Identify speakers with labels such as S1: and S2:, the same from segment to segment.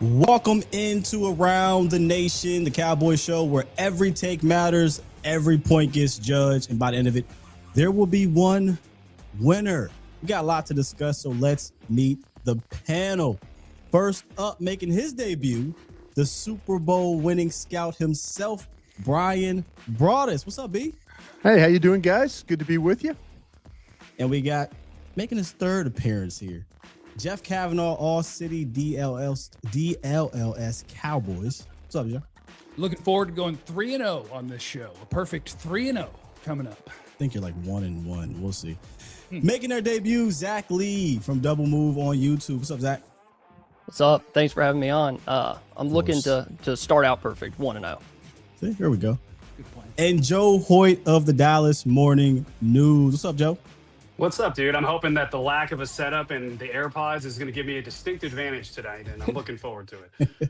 S1: Welcome into Around the Nation, the Cowboys show where every take matters, every point gets judged, and by the end of it, there will be one winner. We got a lot to discuss, so let's meet the panel. First up, making his debut, the Super Bowl winning scout himself, Brian Broaddus. What's up, B?
S2: Hey, how you doing, guys? Good to be with you.
S1: And we got, making his third appearance here, Jeff Kavanaugh, All-City DLLS Cowboys. What's up, Jeff?
S3: Looking forward to going 3-0 on this show. A perfect 3-0 coming up.
S1: I think you're like 1-1. We'll see. Making their debut, Zach Lee from Double Move on YouTube. What's up, Zach?
S4: What's up? Thanks for having me on. I'm looking to start out perfect, 1-0.
S1: See, here we go.
S3: Good plan.
S1: And Joe Hoyt of the Dallas Morning News. What's up, Joe?
S5: What's up, dude? I'm hoping that the lack of a setup and the AirPods is going to give me a distinct advantage tonight, and I'm looking forward to it.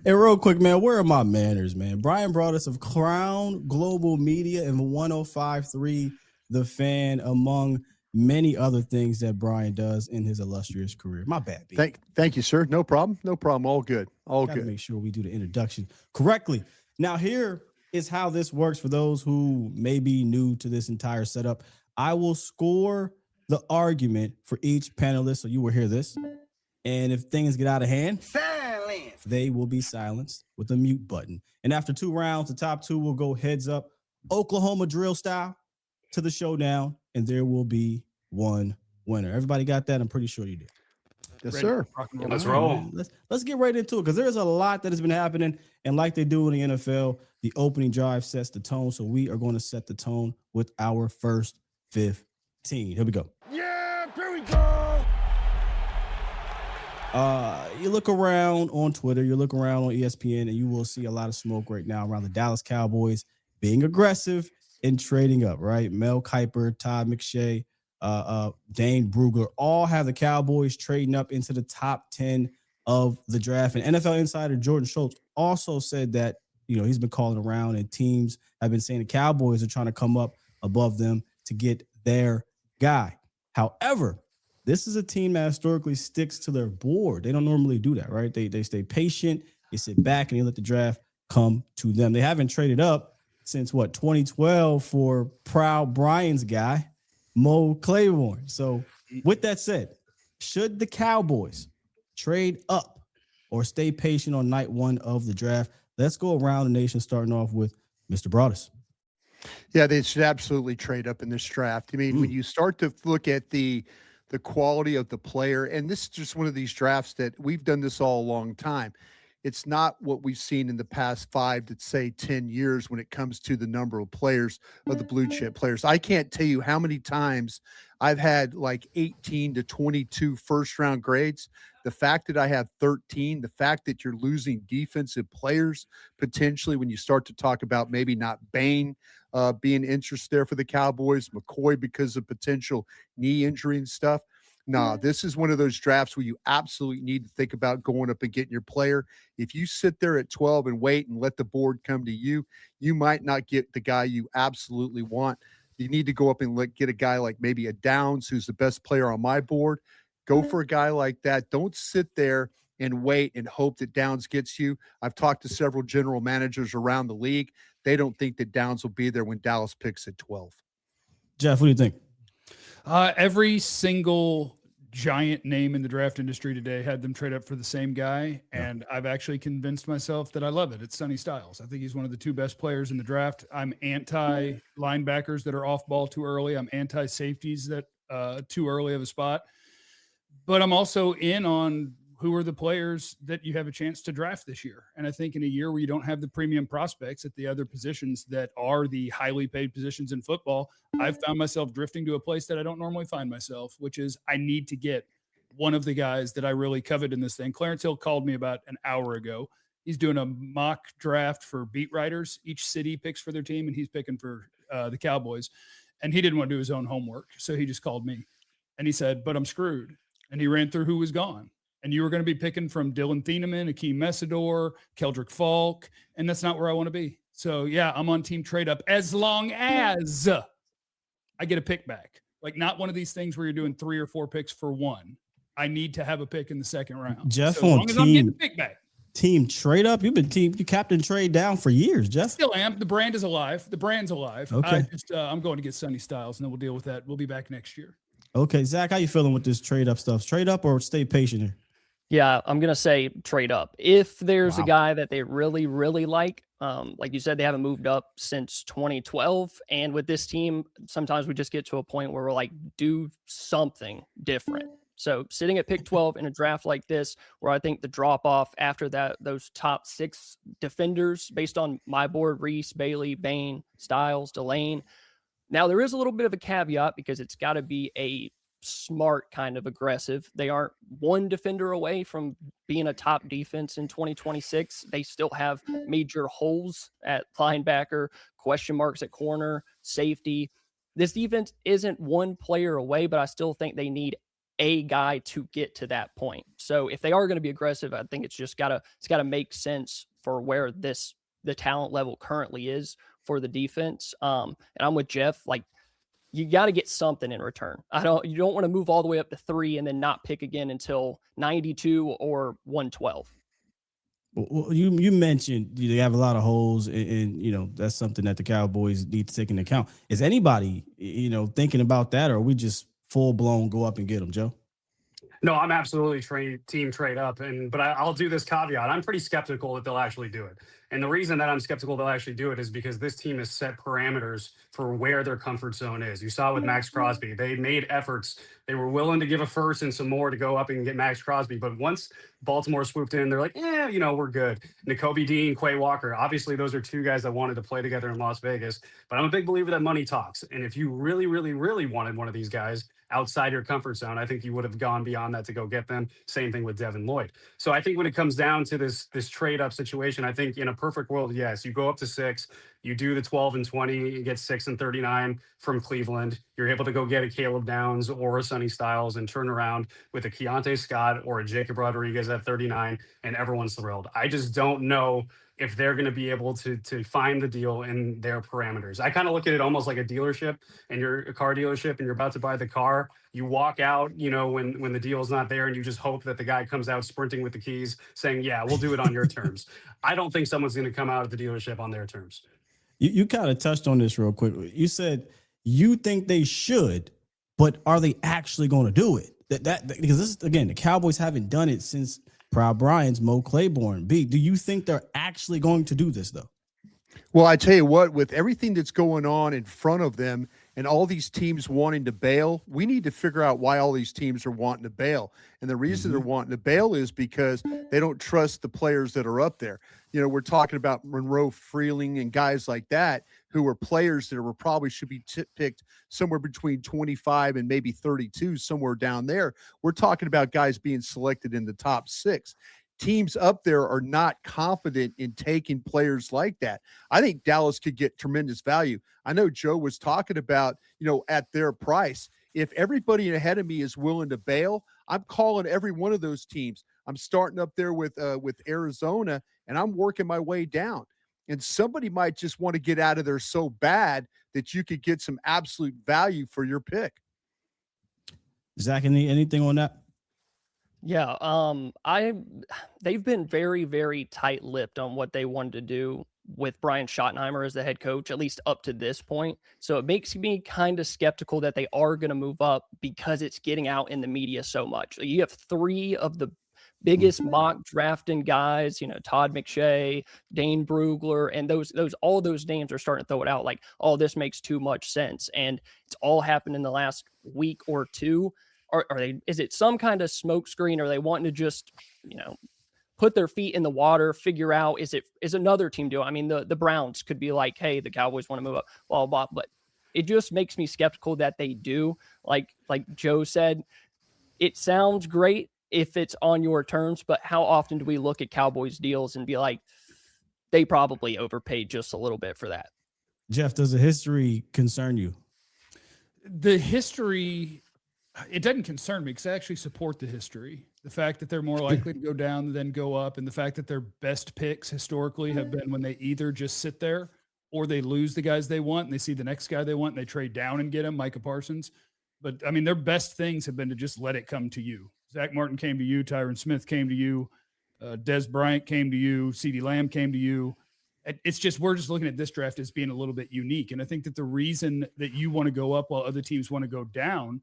S1: And real quick, man, where are my manners, man? Brian Broaddus of Crown Global Media and 105.3 The Fan, among many other things that Brian does in his illustrious career. My bad, B.
S2: Thank you, sir. No problem. No problem. All good. All
S1: Gotta
S2: good.
S1: make sure we do the introduction correctly. Now, here is how this works for those who may be new to this entire setup. I will score the argument for each panelist, so you will hear this. And if things get out of hand, silence. They will be silenced with a mute button. And after 2 rounds, the top 2 will go heads up, Oklahoma drill style, to the showdown, and there will be one winner. Everybody got that? I'm pretty sure you did.
S2: Yes, sir.
S5: Let's roll.
S1: Let's get right into it, because there's a lot that has been happening, and like they do in the NFL, the opening drive sets the tone. So we are going to set the tone with our first 15. Here we go.
S2: Yeah, here we go.
S1: You look around on Twitter, you look around on ESPN, and you will see a lot of smoke right now around the Dallas Cowboys being aggressive and trading up, right? Mel Kiper, Todd McShay, Dane Brugler, all have the Cowboys trading up into the top 10 of the draft. And NFL insider Jordan Schultz also said that, he's been calling around and teams have been saying the Cowboys are trying to come up above them to get their guy. However, this is a team that historically sticks to their board. They don't normally do that, right? They stay patient, they sit back, and they let the draft come to them. They haven't traded up since, 2012 for proud Brian's guy, Mo Claiborne. So with that said, should the Cowboys trade up or stay patient on night 1 of the draft? Let's go around the nation, starting off with Mr. Broaddus.
S2: Yeah, they should absolutely trade up in this draft. I mean, when you start to look at the quality of the player, and this is just one of these drafts that we've done this all a long time. It's not what we've seen in the past 5 to say 10 years when it comes to the number of players, of the blue chip players. I can't tell you how many times I've had like 18 to 22 first round grades. The fact that I have 13, the fact that you're losing defensive players potentially when you start to talk about maybe not Bain being interested there for the Cowboys, McCoy because of potential knee injury and stuff. No, this is one of those drafts where you absolutely need to think about going up and getting your player. If you sit there at 12 and wait and let the board come to you, you might not get the guy you absolutely want. You need to go up and get a guy like maybe a Downs, who's the best player on my board. Go for a guy like that. Don't sit there and wait and hope that Downs gets you. I've talked to several general managers around the league. They don't think that Downs will be there when Dallas picks at 12.
S1: Jeff, what do you think?
S3: Every single giant name in the draft industry today had them trade up for the same guy, and I've actually convinced myself that I love it. It's Sonny Styles. I think he's one of the 2 best players in the draft. I'm anti-linebackers that are off ball too early. I'm anti-safeties that too early of a spot. But I'm also in on who are the players that you have a chance to draft this year. And I think in a year where you don't have the premium prospects at the other positions that are the highly paid positions in football, I've found myself drifting to a place that I don't normally find myself, which is I need to get one of the guys that I really covet in this thing. Clarence Hill called me about an hour ago. He's doing a mock draft for beat writers. Each city picks for their team, and he's picking for the Cowboys. And he didn't want to do his own homework, so he just called me. And he said, but I'm screwed. And he ran through who was gone. And you were going to be picking from Dylan Thieneman, Akeem Messidor, Keldrick Falk, and that's not where I want to be. So, yeah, I'm on team trade up as long as I get a pick back. Like, not one of these things where you're doing 3 or 4 picks for one. I need to have a pick in the second round.
S1: Jeff
S3: so as
S1: on
S3: long as I'm
S1: team
S3: getting a pick back.
S1: team trade up? You've been you captain trade down for years, Jeff.
S3: Still am. The brand is alive. The brand's alive.
S1: Okay.
S3: I'm going to get Sonny Styles, and then we'll deal with that. We'll be back next year.
S1: Okay, Zach, how you feeling with this trade up stuff? Trade up or stay patient here?
S4: Yeah, I'm going to say trade up. If there's a
S1: Wow.
S4: guy that they really, really like you said, they haven't moved up since 2012. And with this team, sometimes we just get to a point where we're like, do something different. So sitting at pick 12 in a draft like this, where I think the drop off after that, those top 6 defenders based on my board, Reese, Bailey, Bain, Styles, Delane. Now, there is a little bit of a caveat because it's got to be a smart kind of aggressive. They aren't one defender away from being a top defense in 2026. They still have major holes at linebacker, question marks at corner, safety. This defense isn't one player away, but I still think they need a guy to get to that point. So if they are going to be aggressive, I think it's got to make sense for where the talent level currently is for the defense. And I'm with Jeff. Like, you got to get something in return. You don't want to move all the way up to 3 and then not pick again until 92 or 112.
S1: Well, you mentioned they have a lot of holes, and that's something that the Cowboys need to take into account. Is anybody thinking about that, or are we just full blown go up and get them, Joe?
S5: No, I'm absolutely team trade up, but I'll do this caveat. I'm pretty skeptical that they'll actually do it. And the reason that I'm skeptical they'll actually do it is because this team has set parameters for where their comfort zone is. You saw with Max Crosby, they made efforts. They were willing to give a first and some more to go up and get Max Crosby. But once Baltimore swooped in, they're like, we're good. Nakobe Dean, Quay Walker, obviously those are 2 guys that wanted to play together in Las Vegas. But I'm a big believer that money talks. And if you really, really, really wanted one of these guys outside your comfort zone, I think you would have gone beyond that to go get them. Same thing with Devin Lloyd. So I think when it comes down to this trade up situation, I think in a perfect world, yes, you go up to 6, you do the 12 and 20, you get 6 and 39 from Cleveland. You're able to go get a Caleb Downs or a Sonny Styles and turn around with a Keontae Scott or a Jacob Rodriguez at 39, and everyone's thrilled. I just don't know if they're going to be able to find the deal in their parameters. I kind of look at it almost like a dealership, and you're a car dealership and you're about to buy the car. You walk out, when the deal's not there, and you just hope that the guy comes out sprinting with the keys saying, yeah, we'll do it on your terms. I don't think someone's going to come out of the dealership on their terms.
S1: You kind of touched on this real quick. You said you think they should, but are they actually going to do it? Because this is, again, the Cowboys haven't done it since Proud Brian's Mo Claiborne. B, do you think they're actually going to do this, though?
S2: Well, I tell you what, with everything that's going on in front of them and all these teams wanting to bail, we need to figure out why all these teams are wanting to bail. And the reason they're wanting to bail is because they don't trust the players that are up there. We're talking about Monroe Freeling and guys like that who are players that probably should be picked somewhere between 25 and maybe 32, somewhere down there. We're talking about guys being selected in the top 6. Teams up there are not confident in taking players like that. I think Dallas could get tremendous value. I know Joe was talking about, at their price. If everybody ahead of me is willing to bail, I'm calling every one of those teams. I'm starting up there with Arizona, and I'm working my way down. And somebody might just want to get out of there so bad that you could get some absolute value for your pick.
S1: Zach, anything on that?
S4: Yeah, they've been very, very tight-lipped on what they wanted to do with Brian Schottenheimer as the head coach, at least up to this point. So it makes me kind of skeptical that they are going to move up because it's getting out in the media so much. You have 3 of the biggest mock drafting guys, Todd McShay, Dane Brugler, and all those names are starting to throw it out like, oh, this makes too much sense. And it's all happened in the last week or 2. Is it some kind of smoke screen? Or are they wanting to just, put their feet in the water, figure out, is another team doing? I mean, the Browns could be like, hey, the Cowboys want to move up, blah, blah, blah. But it just makes me skeptical that they do. Like Joe said, it sounds great if it's on your terms, but how often do we look at Cowboys deals and be like, they probably overpaid just a little bit for that?
S1: Jeff, does the history concern you?
S3: The history, it doesn't concern me because I actually support the history. The fact that they're more likely to go down than go up, and the fact that their best picks historically have been when they either just sit there or they lose the guys they want and they see the next guy they want and they trade down and get him, Micah Parsons. But, I mean, their best things have been to just let it come to you. Zach Martin came to you. Tyron Smith came to you. Des Bryant came to you. CeeDee Lamb came to you. It's just, we're just looking at this draft as being a little bit unique. And I think that the reason that you want to go up while other teams want to go down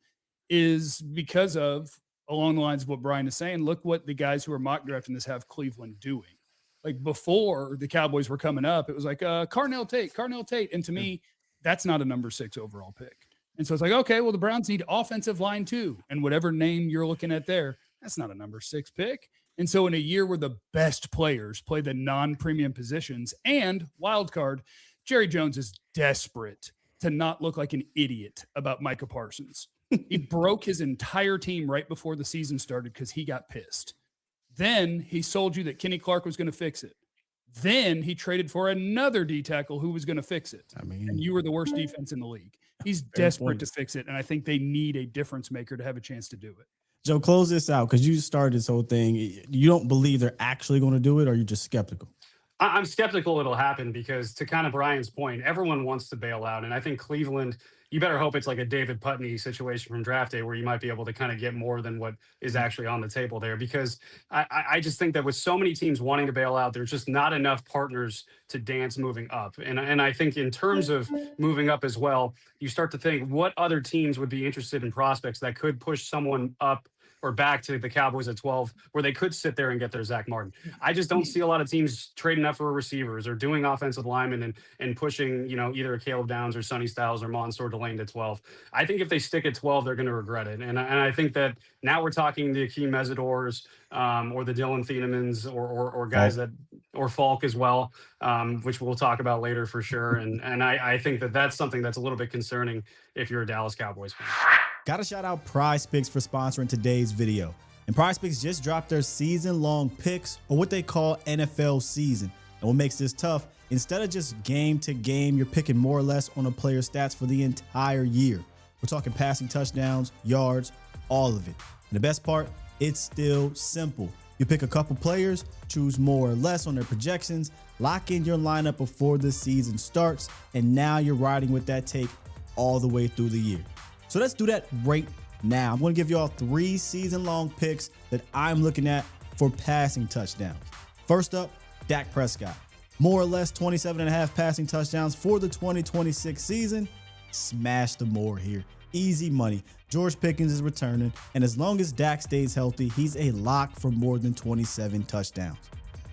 S3: is because of, along the lines of what Brian is saying, look what the guys who are mock drafting this have Cleveland doing. Like before the Cowboys were coming up, it was like Carnell Tate. And to me, that's not a number 6 overall pick. And so it's like, okay, well, the Browns need offensive line too. And whatever name you're looking at there, that's not a number 6 pick. And so in a year where the best players play the non-premium positions and wild card, Jerry Jones is desperate to not look like an idiot about Micah Parsons. He broke his entire team right before the season started because he got pissed. Then he sold you that Kenny Clark was going to fix it. Then he traded for another D tackle who was going to fix it. I mean, and you were the worst defense in the league. He's desperate to fix it. And I think they need a difference maker to have a chance to do it.
S1: Joe, close this out because you started this whole thing. You don't believe they're actually going to do it, or you're just skeptical?
S5: I'm skeptical it'll happen because, to kind of Brian's point, everyone wants to bail out. And I think Cleveland, you better hope it's like a David Putney situation from draft day where you might be able to kind of get more than what is actually on the table there. Because I just think that with so many teams wanting to bail out, there's just not enough partners to dance moving up. And I think in terms of moving up as well, you start to think what other teams would be interested in prospects that could push someone up or back to the Cowboys at 12, where they could sit there and get their Zach Martin. I just don't see a lot of teams trading up for receivers or doing offensive linemen and pushing, either a Caleb Downs or Sonny Styles or Mansour Delane to 12. I think if they stick at 12, they're going to regret it. And I think that now we're talking the Akeem Mesidors or the Dylan Thienemans or guys or Falk as well, which we'll talk about later for sure. And I think that that's something that's a little bit concerning if you're a Dallas Cowboys fan.
S1: Gotta shout out PrizePicks for sponsoring today's video. And PrizePicks just dropped their season-long picks, or what they call NFL season. And what makes this tough, instead of just game to game, you're picking more or less on a player's stats for the entire year. We're talking passing touchdowns, yards, all of it. And the best part, it's still simple. You pick a couple players, choose more or less on their projections, lock in your lineup before the season starts, and now you're riding with that take all the way through the year. So let's do that right now. I'm going to give you all 3 season-long picks that I'm looking at for passing touchdowns. First up, Dak Prescott. More or less 27.5 passing touchdowns for the 2026 season. Smash the more here. Easy money. George Pickens is returning, and as long as Dak stays healthy, he's a lock for more than 27 touchdowns.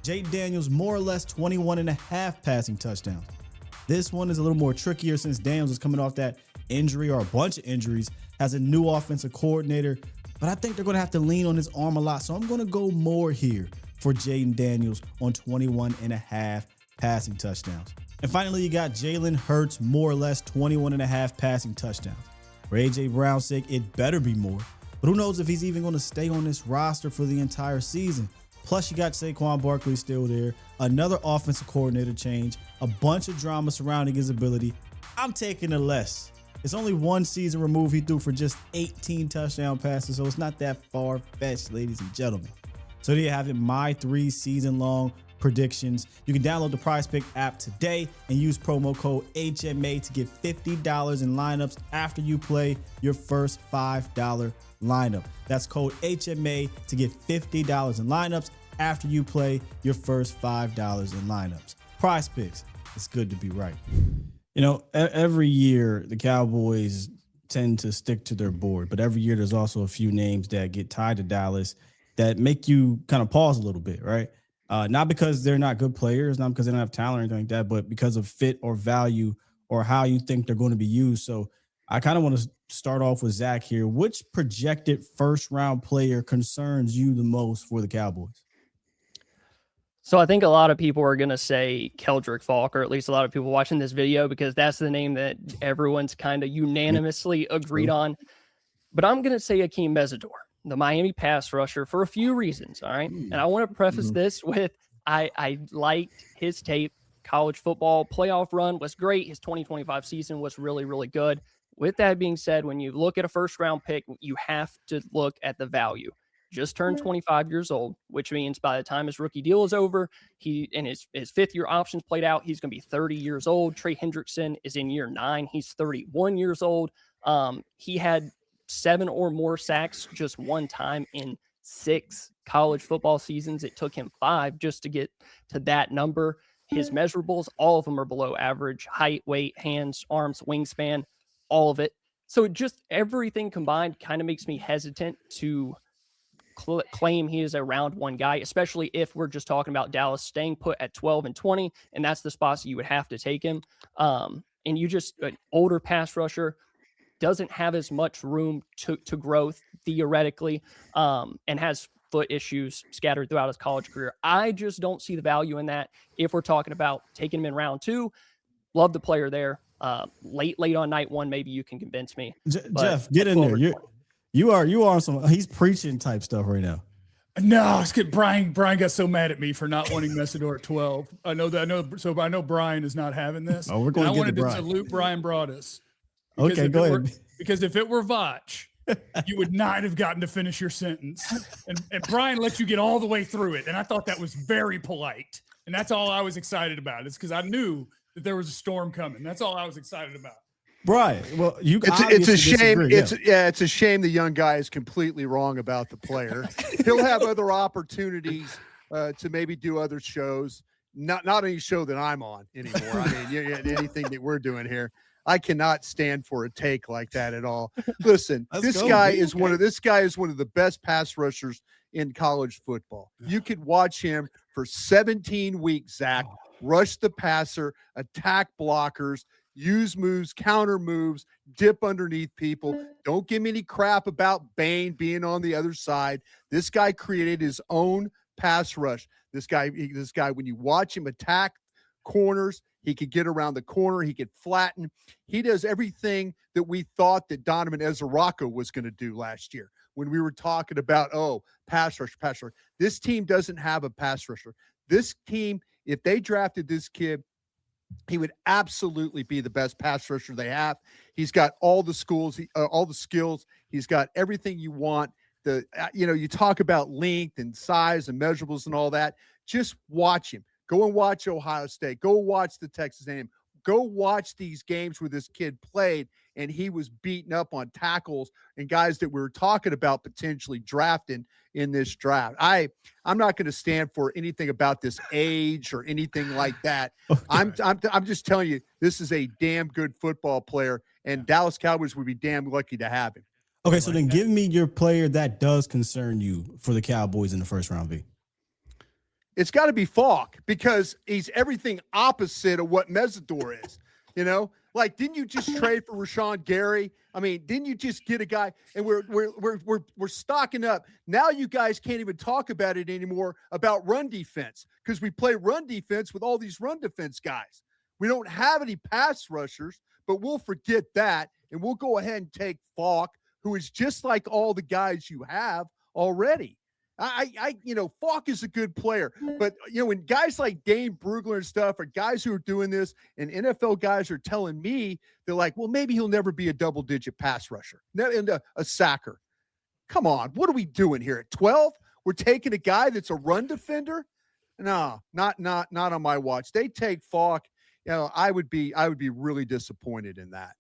S1: Jaden Daniels, more or less 21.5 passing touchdowns. This one is a little more trickier since Daniels is coming off that injury or a bunch of injuries, has a new offensive coordinator, but I think they're going to have to lean on his arm a lot. So I'm going to go more here for Jaden Daniels on 21.5 passing touchdowns. And finally, you got Jalen Hurts, more or less 21.5 passing touchdowns. For A.J. Brown's sake, it better be more. But who knows if he's even going to stay on this roster for the entire season. Plus, you got Saquon Barkley still there, another offensive coordinator change, a bunch of drama surrounding his ability. I'm taking the less. It's only one season removed. He threw for just 18 touchdown passes, so it's not that far-fetched, ladies and gentlemen. So there you have it, my 3 season-long predictions. You can download the PrizePick app today and use promo code HMA to get $50 in lineups after you play your first $5 lineup. That's code HMA to get $50 in lineups after you play your first $5 in lineups. PrizePicks, it's good to be right. Every year the Cowboys tend to stick to their board, but every year there's also a few names that get tied to Dallas that make you kind of pause a little bit, right? Not because they're not good players, not because they don't have talent or anything like that, but because of fit or value or how you think they're going to be used. So I kind of want to start off with Zach here. Which projected first-round player concerns you the most for the Cowboys?
S4: So I think a lot of people are going to say Keldrick Falk, or at least a lot of people watching this video, because that's the name that everyone's kind of unanimously agreed on. But I'm going to say Akeem Mesidor, the Miami pass rusher, for a few reasons. All right. And I want to preface this with I liked his tape. College football playoff run was great. His 2025 season was really, really good. With that being said, when you look at a first round pick, you have to look at the value. Just turned 25 years old, which means by the time his rookie deal is over, he and his 5th-year options played out, he's going to be 30 years old. Trey Hendrickson is in year 9. He's 31 years old. He had 7 or more sacks just one time in 6 college football seasons. It took him 5 just to get to that number. His measurables, all of them are below average: height, weight, hands, arms, wingspan, all of it. So just everything combined kind of makes me hesitant to claim he is a round 1 guy, especially if we're just talking about Dallas staying put at 12 and 20, and that's the spots you would have to take him. And you just, an older pass rusher doesn't have as much room to grow theoretically, and has foot issues scattered throughout his college career. I just don't see the value in that. If we're talking about taking him in round 2, love the player there. Late on night 1, maybe you can convince me.
S1: Jeff, get in there. You are on some. He's preaching type stuff right now.
S3: No, it's good. Brian got so mad at me for not wanting Messidor at 12. I know Brian is not having this.
S1: Oh, we're going.
S3: I wanted to salute Brian Broadus.
S1: Okay, go ahead.
S3: Because if it were Vach, you would not have gotten to finish your sentence. And Brian let you get all the way through it. And I thought that was very polite. And that's all I was excited about. It's because I knew that there was a storm coming. That's all I was excited about.
S1: Brian, well,
S2: it's a shame.
S1: Disagree,
S2: It's a shame the young guy is completely wrong about the player. He'll have other opportunities to maybe do other shows. Not any show that I'm on anymore. I mean, anything that we're doing here. I cannot stand for a take like that at all. Listen, this guy is one of the best pass rushers in college football. You could watch him for 17 weeks, Zach, rush the passer, attack blockers, use moves, counter moves, dip underneath people. Don't give me any crap about Bain being on the other side. This guy created his own pass rush. This guy, when you watch him attack corners, he could get around the corner. He could flatten. He does everything that we thought that Donovan Ezeraka was going to do last year when we were talking about, pass rush. This team doesn't have a pass rusher. This team, if they drafted this kid, he would absolutely be the best pass rusher they have. He's got all the skills. He's got everything you want. You talk about length and size and measurables and all that. Just watch him. Go and watch Ohio State. Go watch the Texas A&M. Go watch these games where this kid played and he was beaten up on tackles and guys that we were talking about potentially drafting in this draft. I'm not going to stand for anything about this age or anything like that. Okay. I'm just telling you, this is a damn good football player, and Dallas Cowboys would be damn lucky to have him.
S1: Okay, so then give me your player that does concern you for the Cowboys in the first round, V.
S2: It's got to be Falk because he's everything opposite of what Messidor is. Like, didn't you just trade for Rashawn Gary? I mean, didn't you just get a guy? And we're stocking up. Now you guys can't even talk about it anymore about run defense because we play run defense with all these run defense guys. We don't have any pass rushers, but we'll forget that and we'll go ahead and take Falk, who is just like all the guys you have already. Falk is a good player, but when guys like Dane Brugler and stuff are guys who are doing this, and NFL guys are telling me they're like, well, maybe he'll never be a double-digit pass rusher and a sacker. Come on, what are we doing here at 12? We're taking a guy that's a run defender? No, not on my watch. They take Falk. I would be really disappointed in that.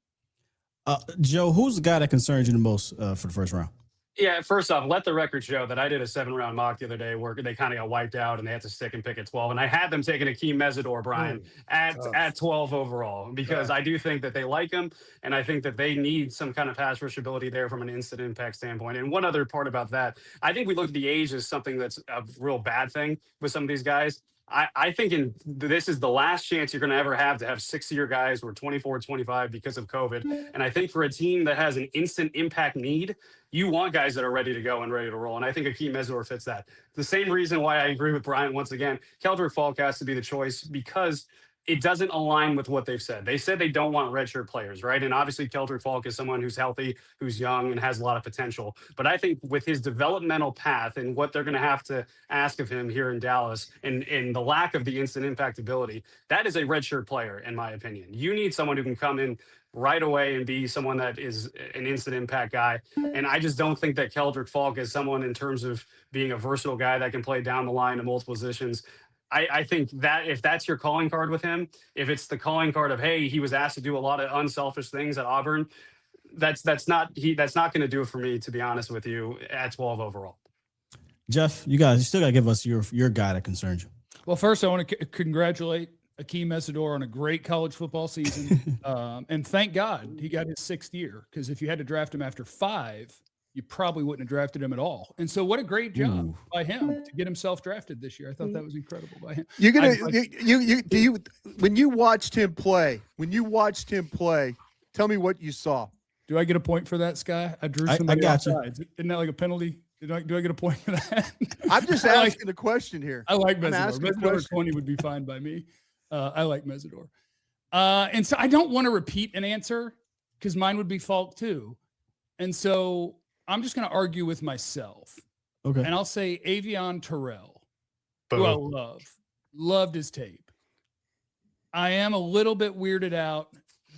S1: Joe, who's the guy that concerns you the most for the first round?
S5: Yeah, first off, let the record show that I did a 7-round mock the other day where they kind of got wiped out and they had to stick and pick at 12. And I had them taking Akeem Messidor, Brian, at 12 overall because I do think that they like him. And I think that they need some kind of pass rush ability there from an instant impact standpoint. And one other part about that, I think we look at the age as something that's a real bad thing with some of these guys. I think this is the last chance you're going to ever have to have 6 of your guys who are 24, 25 because of COVID. And I think for a team that has an instant impact need, you want guys that are ready to go and ready to roll. And I think Akeem Messidor fits that. The same reason why I agree with Brian once again, Keldrick Falk has to be the choice because it doesn't align with what they've said. They said they don't want redshirt players, right? And obviously Keldrick Falk is someone who's healthy, who's young, and has a lot of potential. But I think with his developmental path and what they're going to have to ask of him here in Dallas and the lack of the instant impact ability, that is a redshirt player, in my opinion. You need someone who can come in right away and be someone that is an instant impact guy. And I just don't think that Keldrick Falk is someone in terms of being a versatile guy that can play down the line in multiple positions. I think that if that's your calling card with him, if it's the calling card of, hey, he was asked to do a lot of unselfish things at Auburn, that's not going to do it for me, to be honest with you, at 12 overall.
S1: Jeff, you still got to give us your guy that concerns you.
S3: Well, first, I want to congratulate Akeem Mesidor on a great college football season. And thank God he got his 6th year, because if you had to draft him after 5, you probably wouldn't have drafted him at all. And so what a great job by him to get himself drafted this year. I thought that was incredible by him.
S2: You're gonna when you watched him play, tell me what you saw.
S3: Do I get a point for that, Sky? I drew somebody
S1: got you.
S3: offsides. Isn't that like a penalty? Do I get a point for that?
S2: I'm just asking the question here.
S3: I like
S2: I'm
S3: Mesidor.
S2: asking a
S3: Mesidor
S2: question.
S3: 20 would be fine by me. I like Mesidor. And so I don't want to repeat an answer because mine would be Falk too. And so I'm just going to argue with myself.
S1: Okay.
S3: And I'll say Avion Terrell, who I loved his tape. I am a little bit weirded out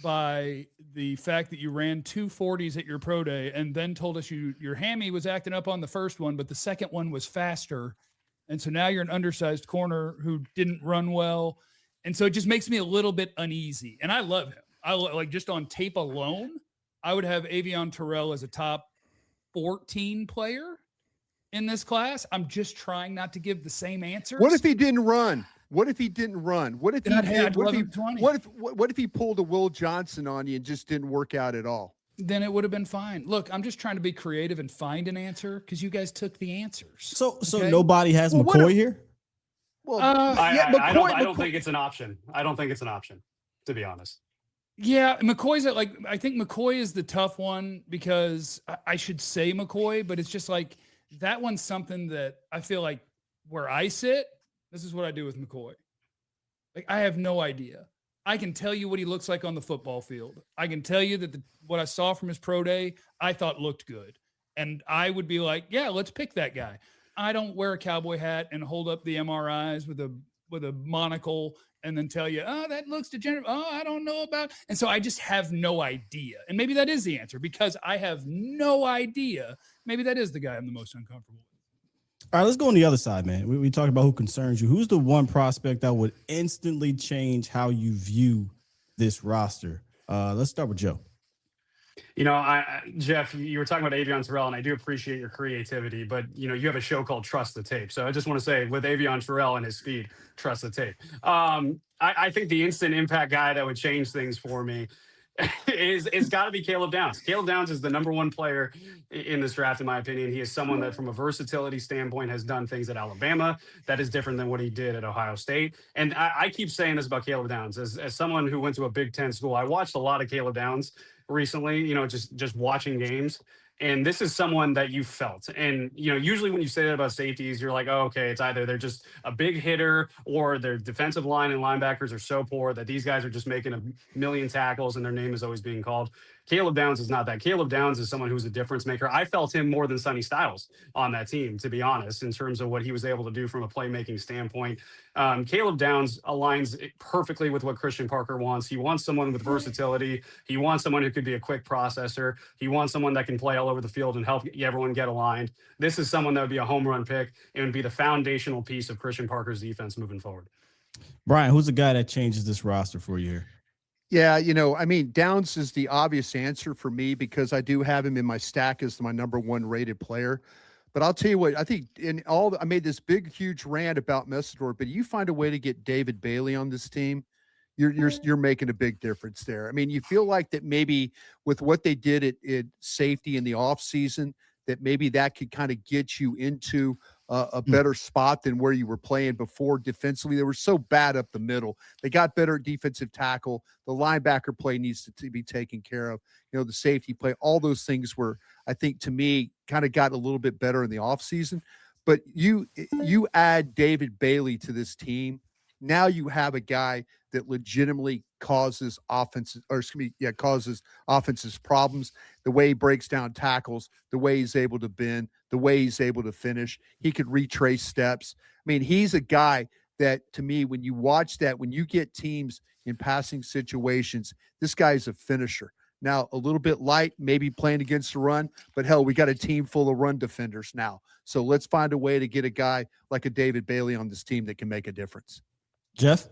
S3: by the fact that you ran 240s at your pro day and then told us your hammy was acting up on the first one, but the second one was faster. And so now you're an undersized corner who didn't run well. And so it just makes me a little bit uneasy. And I love him. I like, just on tape alone, I would have Avion Terrell as a top 14 player in this class. I'm just trying not to give the same answers.
S2: What if he didn't run? What if he didn't run? What if he did? What if he pulled a Will Johnson on you and just didn't work out at all?
S3: Then it would have been fine. Look, I'm just trying to be creative and find an answer because you guys took the answers.
S1: So
S3: okay?
S1: nobody has McCoy here?
S2: Well,
S5: I don't think it's an option. I don't think it's an option, to be honest.
S3: Yeah, McCoy's I think McCoy is the tough one because I should say McCoy, but it's just like that one's something that I feel like where I sit, this is what I do with McCoy. Like, I have no idea. I can tell you what he looks like on the football field. I can tell you that what I saw from his pro day, I thought looked good. And I would be like, yeah, let's pick that guy. I don't wear a cowboy hat and hold up the MRIs with a monocle and then tell you, oh, that looks degenerate. Oh, I don't know about. And so I just have no idea. And maybe that is the answer because I have no idea. Maybe that is the guy I'm the most uncomfortable with.
S1: All right, let's go on the other side, man. We talked about who concerns you. Who's the one prospect that would instantly change how you view this roster? Let's start with Joe.
S5: You know, Jeff, you were talking about Avion Terrell, and I do appreciate your creativity, but, you know, you have a show called Trust the Tape. So I just want to say, with Avion Terrell and his speed, trust the tape. I think the instant impact guy that would change things for me is got to be Caleb Downs. Caleb Downs is the #1 player in this draft, in my opinion. He is someone that, from a versatility standpoint, has done things at Alabama that is different than what he did at Ohio State. And I keep saying this about Caleb Downs. As someone who went to a Big Ten school, I watched a lot of Caleb Downs recently, you know, just watching games. And this is someone that you felt. And, you know, usually when you say that about safeties, you're like, oh, okay, it's either they're just a big hitter or their defensive line and linebackers are so poor that these guys are just making a million tackles and their name is always being called. Caleb Downs is not that. Caleb Downs is someone who's a difference maker. I felt him more than Sonny Styles on that team, to be honest, in terms of what he was able to do from a playmaking standpoint. Caleb Downs aligns perfectly with what Christian Parker wants. He wants someone with versatility. He wants someone who could be a quick processor. He wants someone that can play all over the field and help everyone get aligned. This is someone that would be a home run pick and would be the foundational piece of Christian Parker's defense moving forward.
S1: Brian, who's the guy that changes this roster for you here?
S2: Yeah, you know, I mean, Downs is the obvious answer for me because I do have him in my stack as my #1 rated player. But I'll tell you what, I think I made this big, huge rant about Mesidor, but you find a way to get David Bailey on this team, you're making a big difference there. I mean, you feel like that maybe with what they did at safety in the offseason, that maybe that could kind of get you into a better spot than where you were playing before defensively. They were so bad up the middle. They got better at defensive tackle. The linebacker play needs to be taken care of. You know, the safety play, all those things were, I think, to me, kind of got a little bit better in the offseason. But you add David Bailey to this team, now you have a guy that legitimately causes offenses problems. The way he breaks down tackles, the way he's able to bend, the way he's able to finish. He could retrace steps. I mean, he's a guy that, to me, when you watch that, when you get teams in passing situations, this guy's a finisher. Now, a little bit light, maybe playing against the run, but hell, we got a team full of run defenders now. So let's find a way to get a guy like a David Bailey on this team that can make a difference.
S1: Jeff?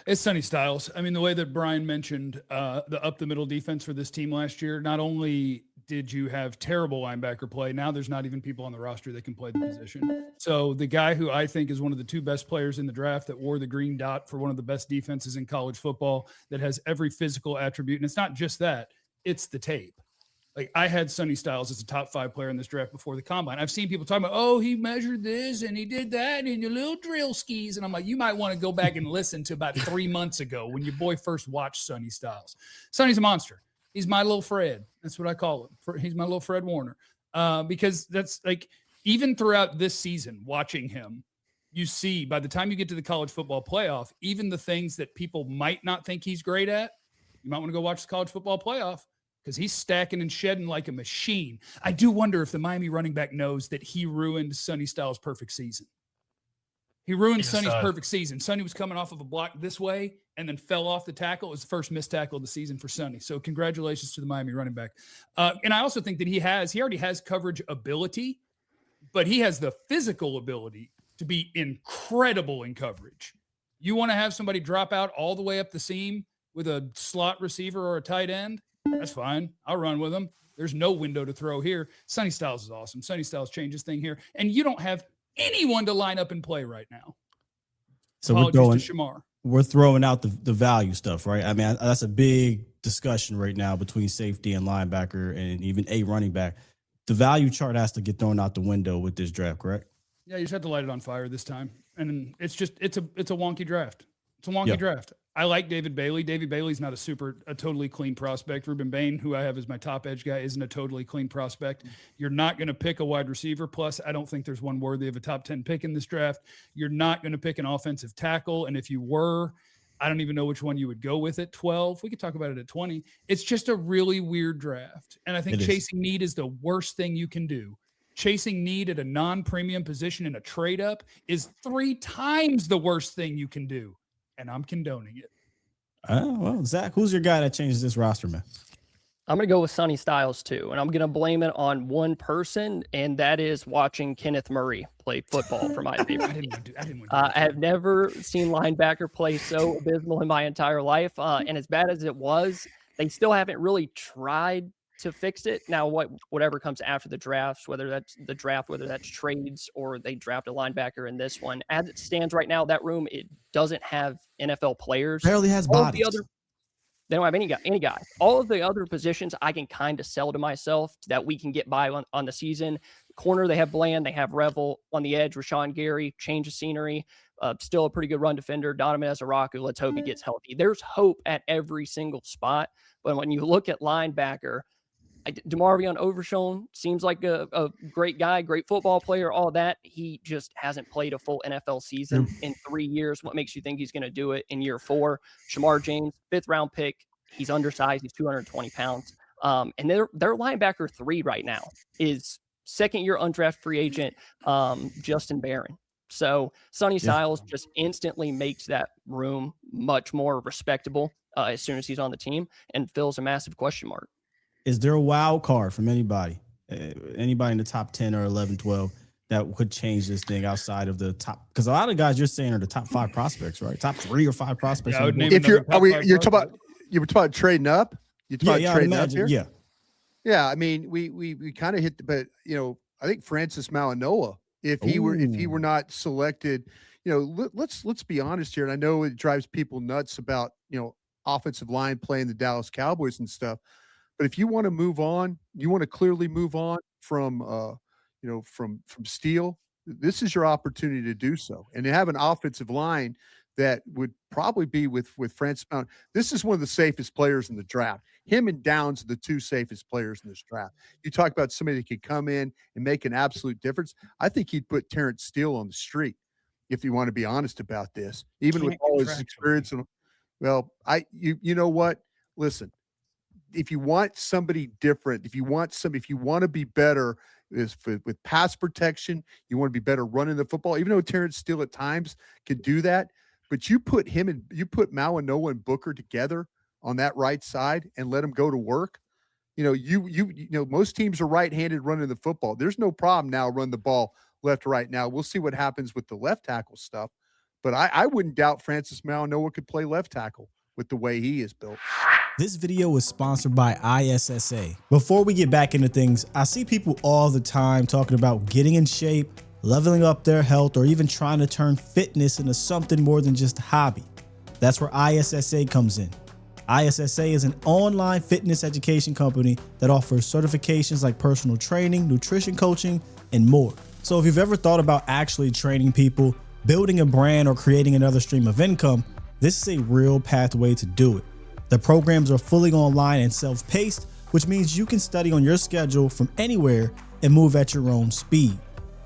S3: It's Sonny Styles. I mean, the way that Brian mentioned the up the middle defense for this team last year, not only did you have terrible linebacker play, now there's not even people on the roster that can play the position. So the guy who I think is one of the 2 best players in the draft that wore the green dot for one of the best defenses in college football, that has every physical attribute. And it's not just that, it's the tape. Like, I had Sonny Styles as a top 5 player in this draft before the combine. I've seen people talking about, oh, he measured this and he did that in your little drill skis. And I'm like, you might want to go back and listen to about 3 months ago when your boy first watched Sonny Styles. Sonny's a monster. He's my little Fred. That's what I call him. He's my little Fred Warner. Because that's like, even throughout this season, watching him, you see by the time you get to the college football playoff, even the things that people might not think he's great at, you might want to go watch the college football playoff, because he's stacking and shedding like a machine. I do wonder if the Miami running back knows that he ruined Sonny Styles' perfect season. He ruined Sonny's perfect season. Sonny was coming off of a block this way and then fell off the tackle. It was the first missed tackle of the season for Sonny. So congratulations to the Miami running back. And I also think that he already has coverage ability, but he has the physical ability to be incredible in coverage. You want to have somebody drop out all the way up the seam with a slot receiver or a tight end? That's fine. I'll run with him. There's no window to throw here. Sonny Styles is awesome. Sonny Styles changes thing here. And you don't have anyone to line up and play right now.
S1: So we're throwing out the value stuff, right? I mean, that's a big discussion right now between safety and linebacker and even a running back. The value chart has to get thrown out the window with this draft, correct?
S3: Yeah, you just have to light it on fire this time. And it's a wonky draft. It's a wonky draft. I like David Bailey. David Bailey's not a totally clean prospect. Ruben Bain, who I have as my top edge guy, isn't a totally clean prospect. You're not going to pick a wide receiver. Plus, I don't think there's one worthy of a top 10 pick in this draft. You're not going to pick an offensive tackle. And if you were, I don't even know which one you would go with at 12. We could talk about it at 20. It's just a really weird draft. And I think chasing need is the worst thing you can do. Chasing need at a non-premium position in a trade up is 3 times the worst thing you can do. And I'm condoning it.
S1: Well, Zach, who's your guy that changes this roster, man?
S4: I'm going to go with Sonny Styles, too. And I'm going to blame it on one person, and that is watching Kenneth Murray play football for my favorite team. I have never seen linebacker play so abysmal in my entire life. And as bad as it was, they still haven't really tried to fix it. Now, whatever comes after the drafts, whether that's trades or they draft a linebacker in this one, as it stands right now, that room, it doesn't have NFL players.
S1: Barely has bodies.
S4: They don't have any guy. All of the other positions I can kind of sell to myself that we can get by on the season. Corner, they have Bland, they have Revel. On the edge, Rashawn Gary, change of scenery. Still a pretty good run defender. Donovan Ezaraku, let's hope he gets healthy. There's hope at every single spot. But when you look at linebacker, DeMarvion Overshown seems like a great guy, great football player, all that. He just hasn't played a full NFL season in 3 years. What makes you think he's going to do it in year 4? Shamar James, 5th round pick. He's undersized. He's 220 pounds. And their linebacker 3 right now is second-year undrafted free agent Justin Barron. So Sonny Styles just instantly makes that room much more respectable as soon as he's on the team and fills a massive question mark.
S1: Is there a wild card from anybody in the top 10 or 11, 12 that could change this thing outside of the top? Because a lot of guys you're saying are the top 5 prospects, right? Top 3 or 5 prospects.
S3: Yeah,
S2: you're talking about trading up? You're talking about trading up here?
S1: Yeah.
S2: Yeah, I mean, we kind of hit but I think Francis Malinois, if he were not selected, let's be honest here. And I know it drives people nuts about, offensive line playing the Dallas Cowboys and stuff. But if you want to move on, you want to clearly move on from Steele, this is your opportunity to do so. And to have an offensive line that would probably be with Francis Mount. This is one of the safest players in the draft. Him and Downs are the 2 safest players in this draft. You talk about somebody that could come in and make an absolute difference. I think he'd put Terrence Steele on the street, if you want to be honest about this, even with all his experience. Well, you know what? Listen. If you want somebody different, if you want to be better with pass protection, you want to be better running the football, even though Terrence Steele at times can do that, but you put Malinois and Booker together on that right side and let them go to work. Most teams are right-handed running the football. There's no problem now run the ball left to right. Now we'll see what happens with the left tackle stuff. but I wouldn't doubt Francis Mauigoa could play left tackle with the way he is built.
S1: This video is sponsored by ISSA. Before we get back into things, I see people all the time talking about getting in shape, leveling up their health, or even trying to turn fitness into something more than just a hobby. That's where ISSA comes in. ISSA is an online fitness education company that offers certifications like personal training, nutrition coaching, and more. So if you've ever thought about actually training people, building a brand, or creating another stream of income, this is a real pathway to do it. The programs are fully online and self-paced, which means you can study on your schedule from anywhere and move at your own speed.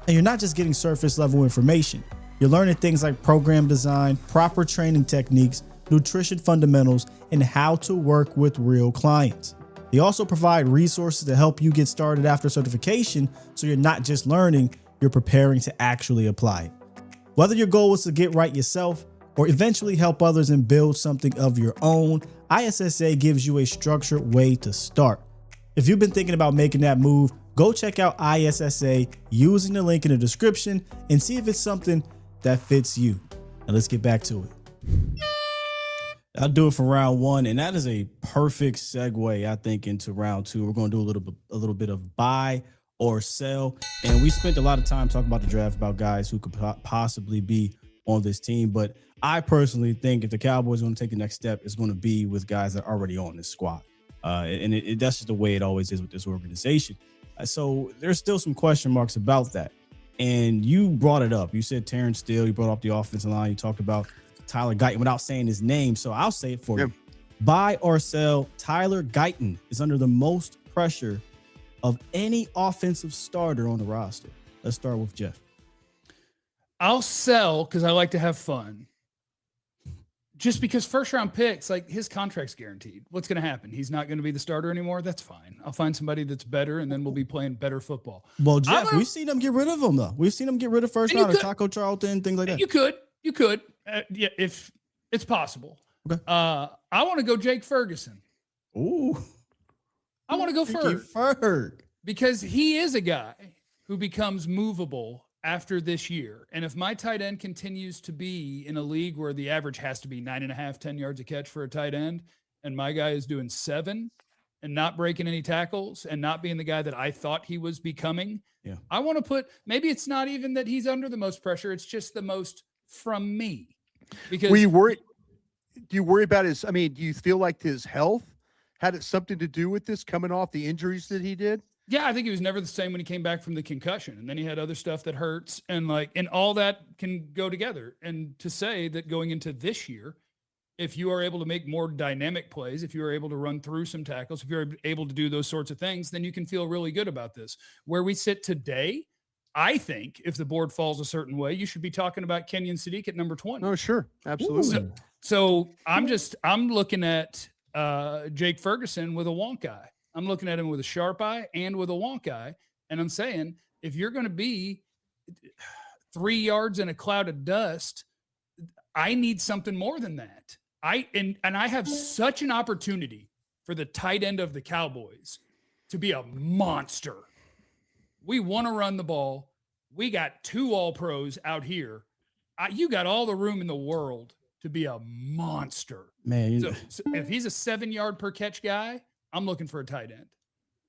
S1: And you're not just getting surface level information. You're learning things like program design, proper training techniques, nutrition fundamentals, and how to work with real clients. They also provide resources to help you get started after certification, so you're not just learning, you're preparing to actually apply it. Whether your goal is to get right yourself or eventually help others and build something of your own, ISSA gives you a structured way to start. If you've been thinking about making that move, go check out ISSA using the link in the description and see if it's something that fits you. Now let's get back to it. I'll do it for round one, and that is a perfect segue, I think, into round two. We're going to do a little bit of buy or sell, and we spent a lot of time talking about the draft, about guys who could possibly be on this team. But I personally think if the Cowboys are going to take the next step, it's going to be with guys that are already on this squad, and that's just the way it always is with this organization. So there's still some question marks about that, and you brought it up. You said Terrence Steele. You brought up the offensive line. You talked about Tyler Guyton without saying his name, so I'll say it for you. Buy or sell, Tyler Guyton is under the most pressure of any offensive starter on the roster. Let's start with Jeff.
S3: I'll sell because I like to have fun. Just because first round picks, like his contract's guaranteed. What's going to happen? He's not going to be the starter anymore. That's fine. I'll find somebody that's better, and then we'll be playing better football.
S1: Well, Jeff, we've seen them get rid of him, though. We've seen them get rid of first round, Taco Charlton, things like that.
S3: You could. Yeah, if it's possible.
S1: Okay.
S3: I want to go Jake Ferguson.
S1: Ooh.
S3: I want to go
S1: Ferg.
S3: Because he is a guy who becomes movable after this year. And if my tight end continues to be in a league where the average has to be 9.5, 10 yards a catch for a tight end, and my guy is doing 7 and not breaking any tackles and not being the guy that I thought he was becoming, I want to put, maybe it's not even that he's under the most pressure. It's just the most from me. Because
S2: do you worry about his, do you feel like his health had it something to do with this, coming off the injuries that he did?
S3: Yeah, I think he was never the same when he came back from the concussion, and then he had other stuff that hurts, and all that can go together. And to say that going into this year, if you are able to make more dynamic plays, if you are able to run through some tackles, if you're able to do those sorts of things, then you can feel really good about this. Where we sit today, I think if the board falls a certain way, you should be talking about Kenyon Sadiq at number 20.
S2: Oh, sure. Absolutely.
S3: So I'm looking at Jake Ferguson with a wonk eye. I'm looking at him with a sharp eye and with a wonk eye. And I'm saying, if you're going to be 3 yards in a cloud of dust, I need something more than that. I have such an opportunity for the tight end of the Cowboys to be a monster. We want to run the ball. We got 2 all-pros out here. You got all the room in the world to be a monster.
S1: Man,
S3: so if he's a 7-yard per catch guy, I'm looking for a tight end.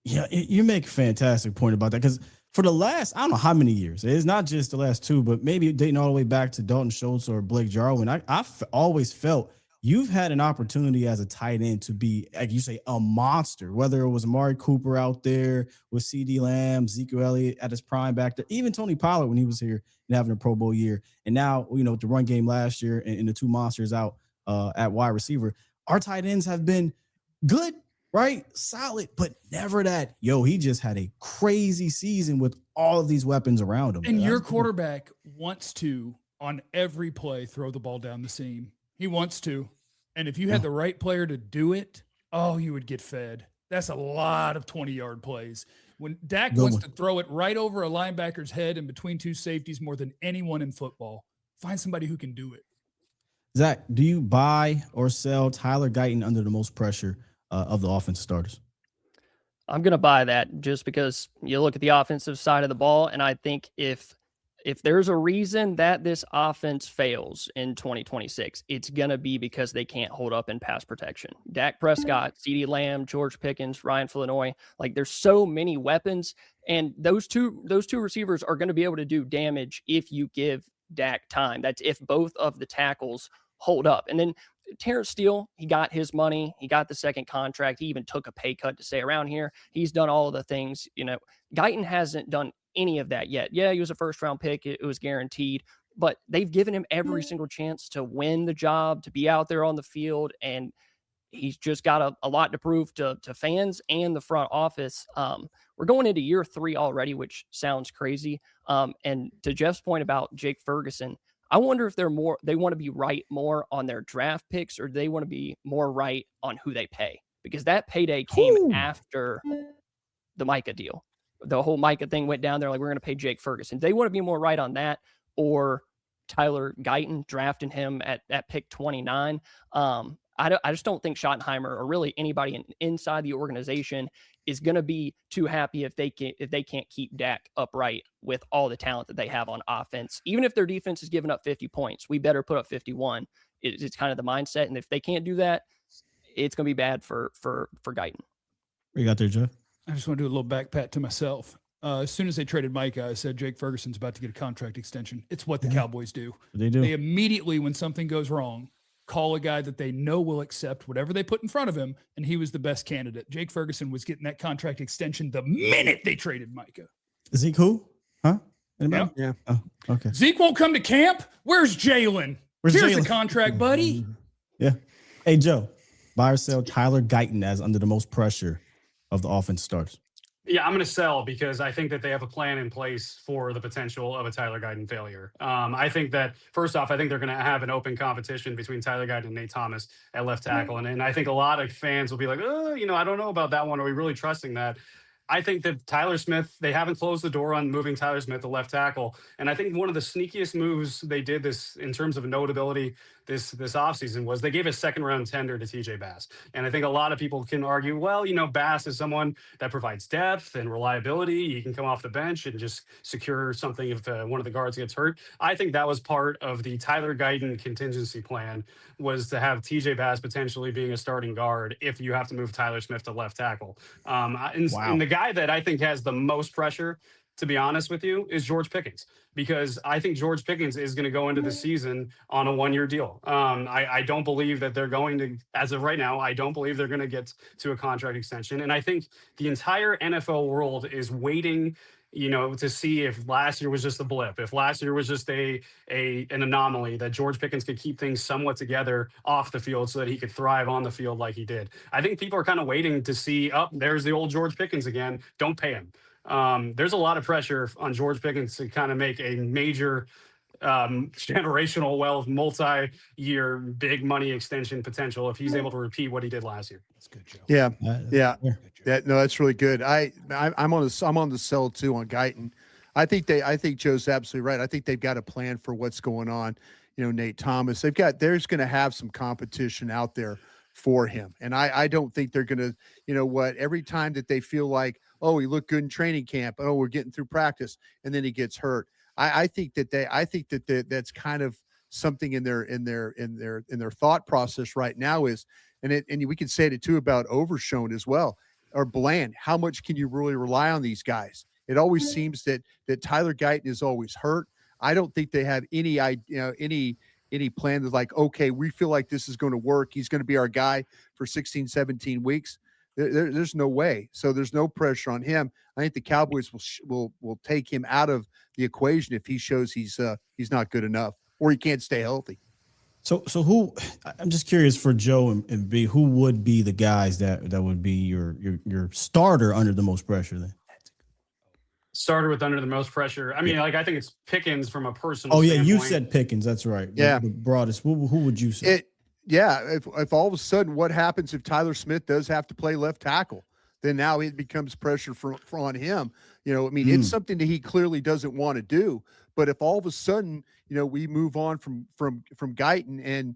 S1: Yeah, you make a fantastic point about that, because for the last, I don't know how many years, it's not just the last 2, but maybe dating all the way back to Dalton Schultz or Blake Jarwin, I've always felt you've had an opportunity as a tight end to be, like you say, a monster, whether it was Amari Cooper out there with CD Lamb, Ezekiel Elliott at his prime back there, even Tony Pollard when he was here and having a Pro Bowl year. And now, with the run game last year and the 2 monsters out at wide receiver, our tight ends have been good, right? Solid, but never that, he just had a crazy season with all of these weapons around him.
S3: And your quarterback wants to, on every play, throw the ball down the seam. He wants to. And if you had the right player to do it, you would get fed. That's a lot of 20-yard plays. When Dak wants to throw it right over a linebacker's head and between 2 safeties more than anyone in football, find somebody who can do it.
S1: Zach, do you buy or sell Tyler Guyton under the most pressure of the offensive starters?
S4: I'm going to buy that just because you look at the offensive side of the ball, and I think if if there's a reason that this offense fails in 2026, it's going to be because they can't hold up in pass protection. Dak Prescott, CeeDee Lamb, George Pickens, Ryan Flournoy, like there's so many weapons, and those two receivers are going to be able to do damage if you give Dak time. That's if both of the tackles hold up. And then Terrence Steele, he got his money. He got the second contract. He even took a pay cut to stay around here. He's done all of the things. Guyton hasn't done any of that yet. Yeah, he was a first-round pick. It was guaranteed. But they've given him every single chance to win the job, to be out there on the field, and he's just got a lot to prove to fans and the front office. We're going into year 3 already, which sounds crazy. And to Jeff's point about Jake Ferguson, I wonder if they want to be right more on their draft picks, or they want to be more right on who they pay, because that payday came after the Micah deal. The whole Micah thing went down there. Like, we're going to pay Jake Ferguson. They want to be more right on that, or Tyler Guyton, drafting him at pick 29. I just don't think Schottenheimer, or really anybody inside the organization, is going to be too happy if they can't keep Dak upright with all the talent that they have on offense. Even if their defense is giving up 50 points, we better put up 51. It's kind of the mindset, and if they can't do that, it's going to be bad for Guyton.
S1: What you got there, Jeff?
S3: I just want to do a little back pat to myself. As soon as they traded Micah, I said Jake Ferguson's about to get a contract extension. It's what the Cowboys do.
S1: They do.
S3: They immediately, when something goes wrong, call a guy that they know will accept whatever they put in front of him, and he was the best candidate. Jake Ferguson was getting that contract extension the minute they traded Micah.
S1: Is he cool? Huh? Anybody?
S2: Yeah.
S1: Oh, okay.
S3: Zeke won't come to camp? Where's Jalen? Here's the contract, buddy.
S1: Yeah. Hey, Joe, buy or sell Tyler Guyton as under the most pressure of the offense starts?
S5: Yeah, I'm going to sell, because I think that they have a plan in place for the potential of a Tyler Guyton failure. I think that, first off, I think they're going to have an open competition between Tyler Guyton and Nate Thomas at left tackle. And I think a lot of fans will be like, oh, I don't know about that one. Are we really trusting that? I think that Tyler Smith, they haven't closed the door on moving Tyler Smith to left tackle. And I think one of the sneakiest moves they did this in terms of notability this offseason was they gave a second-round tender to TJ Bass. And I think a lot of people can argue, well, Bass is someone that provides depth and reliability. He can come off the bench and just secure something if one of the guards gets hurt. I think that was part of the Tyler Guyton contingency plan, was to have TJ Bass potentially being a starting guard if you have to move Tyler Smith to left tackle. And the guy that I think has the most pressure, to be honest with you, is George Pickens, because I think George Pickens is going to go into the season on a 1-year deal. I don't believe that they're going to, as of right now, I don't believe they're going to get to a contract extension. And I think the entire NFL world is waiting, to see if last year was just a blip, if last year was just an anomaly, that George Pickens could keep things somewhat together off the field so that he could thrive on the field like he did. I think people are kind of waiting to see, there's the old George Pickens again. Don't pay him. There's a lot of pressure on George Pickens to kind of make a major generational wealth, multi-year, big money extension potential if he's able to repeat what he did last year. That's good, Joe.
S2: Yeah. That's really good. I'm on the sell too on Guyton. I think Joe's absolutely right. I think they've got a plan for what's going on. Nate Thomas, there's going to have some competition out there for him. And I don't think they're going to, every time that they feel like, oh, he looked good in training camp, oh, we're getting through practice, and then he gets hurt. I think that's kind of something in their thought process right now is, and we can say it too about Overshown as well, or Bland. How much can you really rely on these guys? It always seems that Tyler Guyton is always hurt. I don't think they have any plan that's like, okay, we feel like this is going to work. He's going to be our guy for 16, 17 weeks. There's no way. So there's no pressure on him. I think the Cowboys will take him out of the equation if he shows he's not good enough or he can't stay healthy.
S1: So who? I'm just curious for Joe and B, who would be the guys that would be your starter under the most pressure then?
S5: Starter with under the most pressure. I mean, I think it's Pickens from a personal.
S1: Oh yeah,
S5: standpoint.
S1: you said Pickens. That's right.
S2: Yeah,
S1: the broadest. Who would you say?
S2: If all of a sudden, what happens if Tyler Smith does have to play left tackle? Then now it becomes pressure on him. It's something that he clearly doesn't want to do. But if all of a sudden, we move on from Guyton and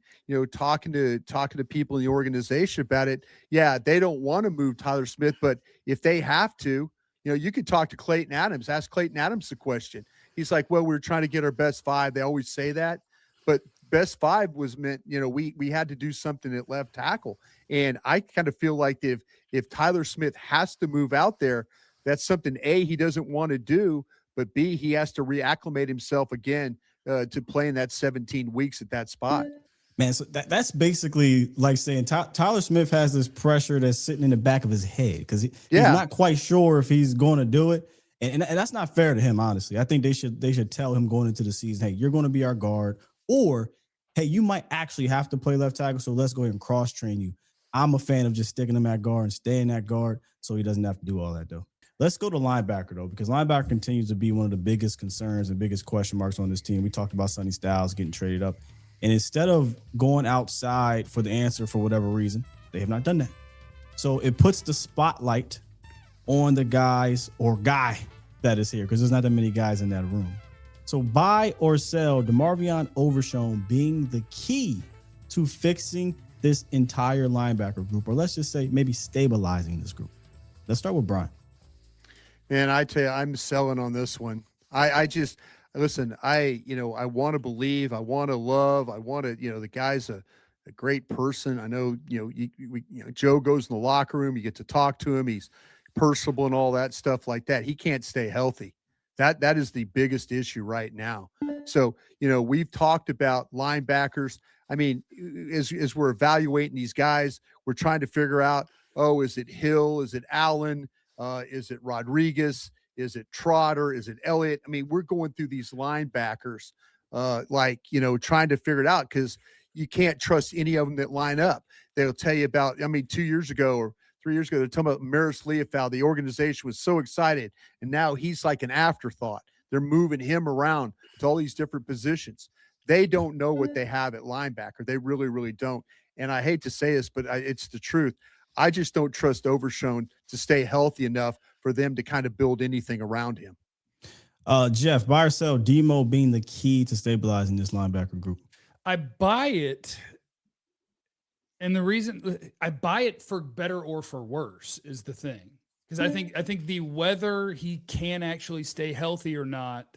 S2: talking to people in the organization about it, they don't want to move Tyler Smith. But if they have to, you could talk to Clayton Adams. Ask Clayton Adams the question. He's like, well, we're trying to get our best 5. They always say that, but best 5 was meant, we had to do something at left tackle. And I kind of feel like if Tyler Smith has to move out there, that's something A, he doesn't want to do, but B, he has to reacclimate himself again to playing that 17 weeks at that spot.
S1: Man, so that's basically like saying Tyler Smith has this pressure that's sitting in the back of his head because he's not quite sure if he's going to do it. And that's not fair to him, honestly. I think they should tell him going into the season, hey, you're going to be our guard, or hey, you might actually have to play left tackle, so let's go ahead and cross-train you. I'm a fan of just sticking him at guard and staying at guard so he doesn't have to do all that, though. Let's go to linebacker, though, because linebacker continues to be one of the biggest concerns and biggest question marks on this team. We talked about Sonny Styles getting traded up. And instead of going outside for the answer for whatever reason, they have not done that. So it puts the spotlight on the guy that is here because there's not that many guys in that room. So buy or sell DeMarvion Overshown being the key to fixing this entire linebacker group, or let's just say maybe stabilizing this group. Let's start with Brian.
S2: Man, I tell you, I'm selling on this one. I listen, I want to believe, I want to love, I want to, the guy's a great person. I know, Joe goes in the locker room, you get to talk to him. He's personable and all that stuff like that. He can't stay healthy. That is the biggest issue right now. So, we've talked about linebackers. I mean, as we're evaluating these guys, we're trying to figure out, is it Hill? Is it Allen? Is it Rodriguez? Is it Trotter? Is it Elliott? I mean, we're going through these linebackers, trying to figure it out because you can't trust any of them that line up. They'll tell you about, 2 years ago or 3 years ago, they're talking about Maris Leofau. The organization was so excited, and now he's like an afterthought. They're moving him around to all these different positions. They don't know what they have at linebacker. They really, really don't. And I hate to say this, but it's the truth. I just don't trust Overshown to stay healthy enough for them to kind of build anything around him.
S1: Jeff, buy or sell Demo being the key to stabilizing this linebacker group.
S3: I buy it. And the reason I buy it for better or for worse is the thing. Because I think the whether he can actually stay healthy or not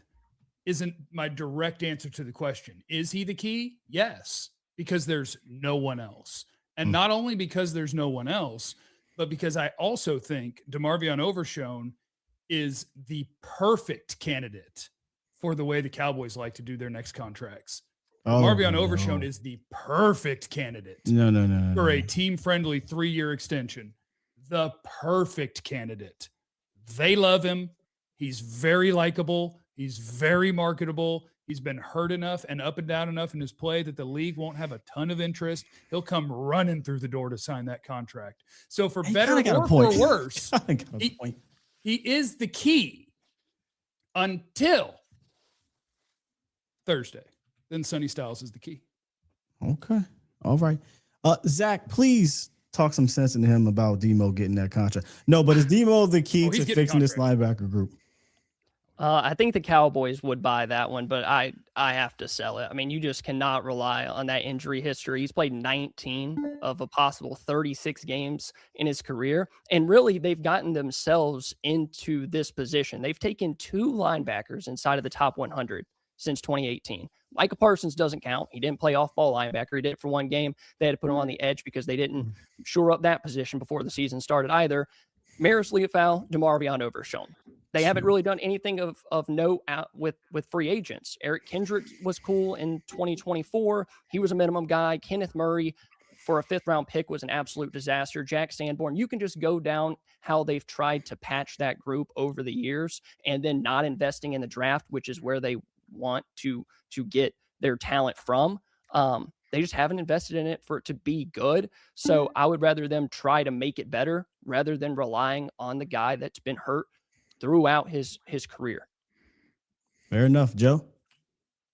S3: isn't my direct answer to the question. Is he the key? Yes, because there's no one else. And not only because there's no one else, but because I also think DeMarvion Overshown is the perfect candidate for the way the Cowboys like to do their next contracts. DeMarvion Overshown is the perfect candidate for a team-friendly 3-year extension. The perfect candidate. They love him. He's very likable. He's very marketable. He's been hurt enough and up and down enough in his play that the league won't have a ton of interest. He'll come running through the door to sign that contract. So for better or for worse, he is the key until Thursday. Then Sonny Styles is the key.
S1: Okay. All right. Zach, please talk some sense into him about Demo getting that contract. No, but is Demo the key to fixing this linebacker group?
S4: I think the Cowboys would buy that one, but I have to sell it. I mean, you just cannot rely on that injury history. He's played 19 of a possible 36 games in his career. And really, they've gotten themselves into this position. They've taken 2 linebackers inside of the top 100 since 2018. Micah Parsons doesn't count. He didn't play off-ball linebacker. He did it for 1 game. They had to put him on the edge because they didn't shore up that position before the season started either. Maris Leofau, DeMarvion Overshown. They haven't really done anything of note out with free agents. Eric Kendrick was cool in 2024. He was a minimum guy. Kenneth Murray for a 5th-round pick was an absolute disaster. Jack Sanborn, you can just go down how they've tried to patch that group over the years and then not investing in the draft, which is where they want to get their talent from. They just haven't invested in it for it to be good. So I would rather them try to make it better rather than relying on the guy that's been hurt throughout his career.
S1: Fair enough, Joe.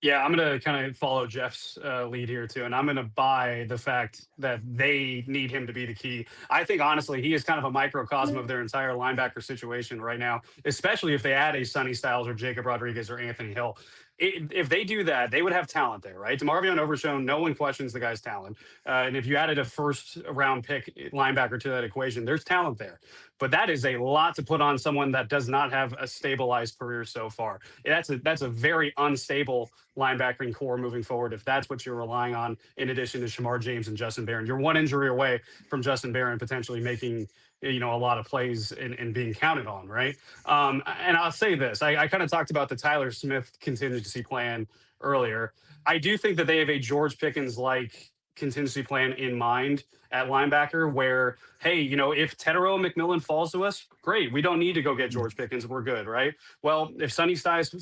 S5: Yeah, I'm going to kind of follow Jeff's lead here too. And I'm going to buy the fact that they need him to be the key. I think, honestly, he is kind of a microcosm of their entire linebacker situation right now, especially if they add a Sonny Styles or Jacob Rodriguez or Anthony Hill. if they do that, they would have talent there, right? DeMarvion Overshown, no one questions the guy's talent. And if you added a first round pick linebacker to that equation, there's talent there. But that is a lot to put on someone that does not have a stabilized career so far. That's a very unstable linebacking core moving forward. If that's what you're relying on, in addition to Shamar James and Justin Barron, you're one injury away from Justin Barron potentially making a lot of plays and being counted on, right? And I'll say this: I kind of talked about the Tyler Smith contingency plan earlier. I do think that they have a George Pickens like contingency plan in mind at linebacker where, hey, if Tedero McMillan falls to us, great. We don't need to go get George Pickens. We're good, right? Well, if Sonny Styles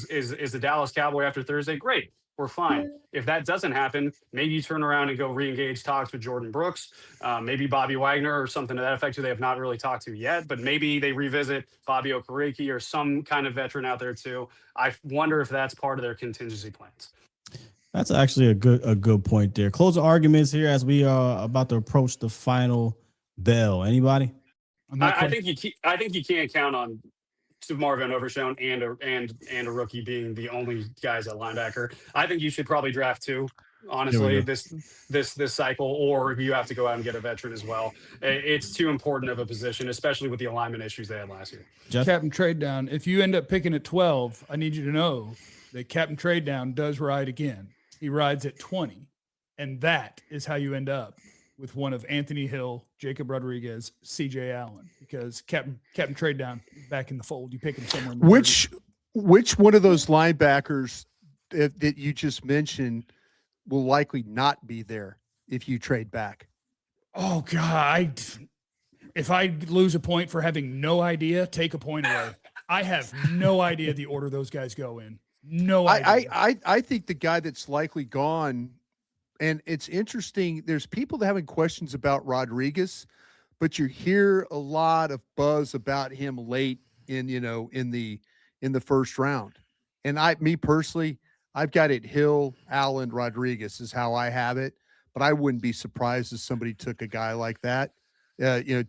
S5: is the Dallas Cowboy after Thursday, great. We're fine. If that doesn't happen, maybe you turn around and go re-engage talks with Jordan Brooks, maybe Bobby Wagner or something to that effect, who they have not really talked to yet, but maybe they revisit Bobby Okereke or some kind of veteran out there too. I wonder if that's part of their contingency plans.
S1: That's actually a good point there. Closing arguments here as we are about to approach the final bell. Anybody?
S5: I think you can't count on Marvin Overshown and a rookie being the only guys at linebacker. I think you should probably draft two, honestly, this cycle, or you have to go out and get a veteran as well. It's too important of a position, especially with the alignment issues they had last year.
S1: Jeff?
S3: Captain Trade Down, if you end up picking at 12, I need you to know that Captain Trade Down does ride again. He rides at 20, and that is how you end up with one of Anthony Hill, Jacob Rodriguez, CJ Allen, because Captain Trade Down back in the fold. You pick him somewhere in the
S2: which one of those linebackers that you just mentioned will likely not be there if you trade back?
S3: Oh God, if I lose a point for having no idea, take a point away. I have no idea the order those guys go in. No idea.
S2: I think the guy that's likely gone. And it's interesting. There's people that having questions about Rodriguez, but you hear a lot of buzz about him late in the first round. And me personally, I've got it Hill, Allen, Rodriguez is how I have it. But I wouldn't be surprised if somebody took a guy like that,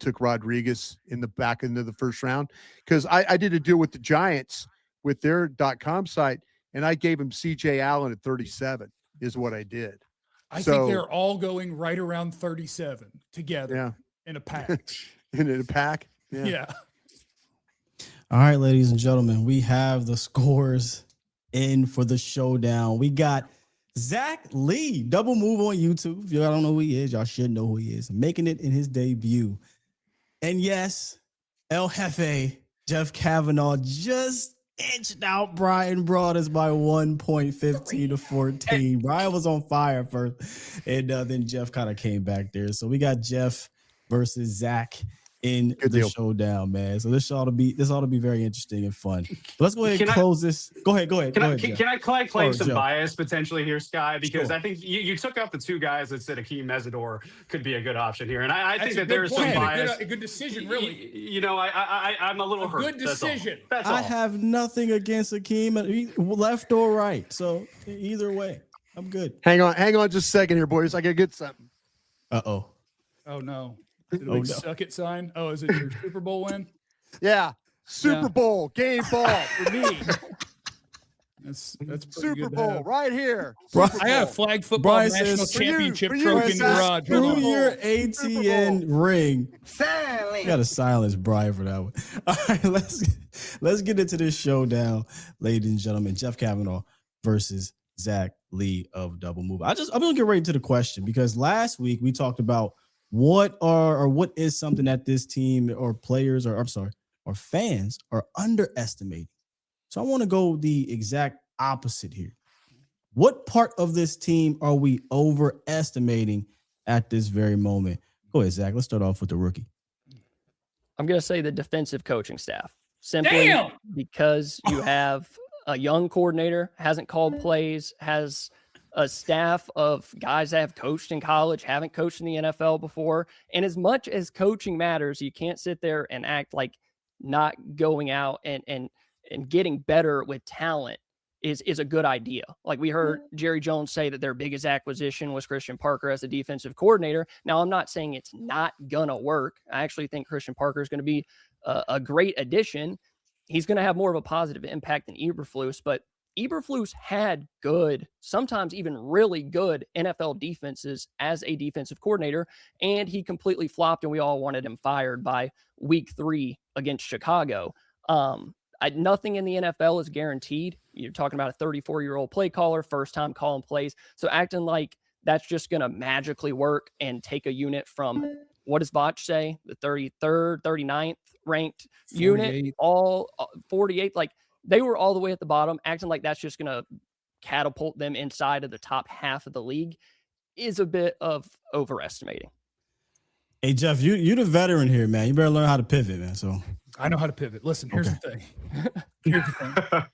S2: took Rodriguez in the back end of the first round. Because I did a deal with the Giants with their .com site, and I gave him CJ Allen at 37 is what I did.
S3: I think they're all going right around 37 together in a pack.
S2: in a pack?
S3: Yeah.
S1: All right, ladies and gentlemen, we have the scores in for the showdown. We got Zach Lee, double move on YouTube. If y'all don't know who he is, y'all should know who he is. Making it in his debut. And yes, El Jefe, Jeff Kavanaugh, just inched out Brian Broadus by 1.15 to 14. Brian was on fire first, and then Jeff kind of came back there. So we got Jeff versus Zach in the showdown, man. So this ought to be very interesting and fun. But let's go ahead and close this. Go ahead.
S5: Can I claim some bias potentially here, Sky? Because I think you took out the two guys that said Akeem Mesidor could be a good option here, and I think that there's some bias.
S3: A good decision, really.
S5: I'm a little hurt.
S3: Good decision.
S5: That's all.
S1: I have nothing against Akeem, left or right. So either way, I'm good.
S2: Hang on just a second here, boys. I gotta get something.
S1: Uh-oh.
S3: Oh no. Is it a big suck it sign? Oh, is it your Super Bowl win?
S2: Yeah. Super Bowl, game ball for me.
S3: That's
S2: Super Bowl right here.
S3: I got a flag football national championship trophy in the garage.
S1: Through your ATN ring. You got to silence Brian for that one. All right, let's get into this showdown, ladies and gentlemen. Jeff Kavanaugh versus Zach Lee of Double Move. I'm gonna get right into the question because last week we talked about what is something that this team or players or fans are underestimating. So I want to go the exact opposite here. What part of this team are we overestimating at this very moment? Go ahead, Zach. Let's start off with the rookie.
S4: I'm going to say the defensive coaching staff. Simply because you have a young coordinator, hasn't called plays, has a staff of guys that have coached in college, haven't coached in the NFL before. And as much as coaching matters, you can't sit there and act like not going out and getting better with talent is a good idea. Like we heard Jerry Jones say that their biggest acquisition was Christian Parker as a defensive coordinator. Now, I'm not saying it's not going to work. I actually think Christian Parker is going to be a great addition. He's going to have more of a positive impact than Eberflus, but Eberflus had good, sometimes even really good NFL defenses as a defensive coordinator, and he completely flopped, and we all wanted him fired by week 3 against Chicago. Nothing in the NFL is guaranteed. You're talking about a 34-year-old play caller, first time calling plays. So acting like that's just going to magically work and take a unit from, what does Vach say? The 33rd, 39th ranked
S3: 48.
S4: unit, all 48. Like, they were all the way at the bottom. Acting like that's just going to catapult them inside of the top half of the league is a bit of overestimating.
S1: Hey, Jeff, you're the veteran here, man. You better learn how to pivot, man. So
S3: I know how to pivot. Listen, here's the thing. Here's the thing.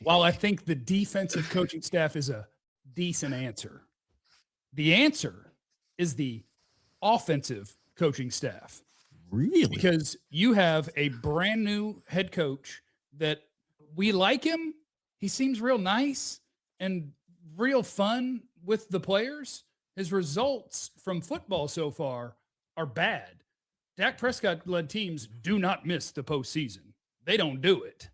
S3: While I think the defensive coaching staff is a decent answer, the answer is the offensive coaching staff.
S1: Really?
S3: Because you have a brand new head coach that we like him. He seems real nice and real fun with the players. His results from football so far are bad. Dak Prescott-led teams do not miss the postseason. They don't do it.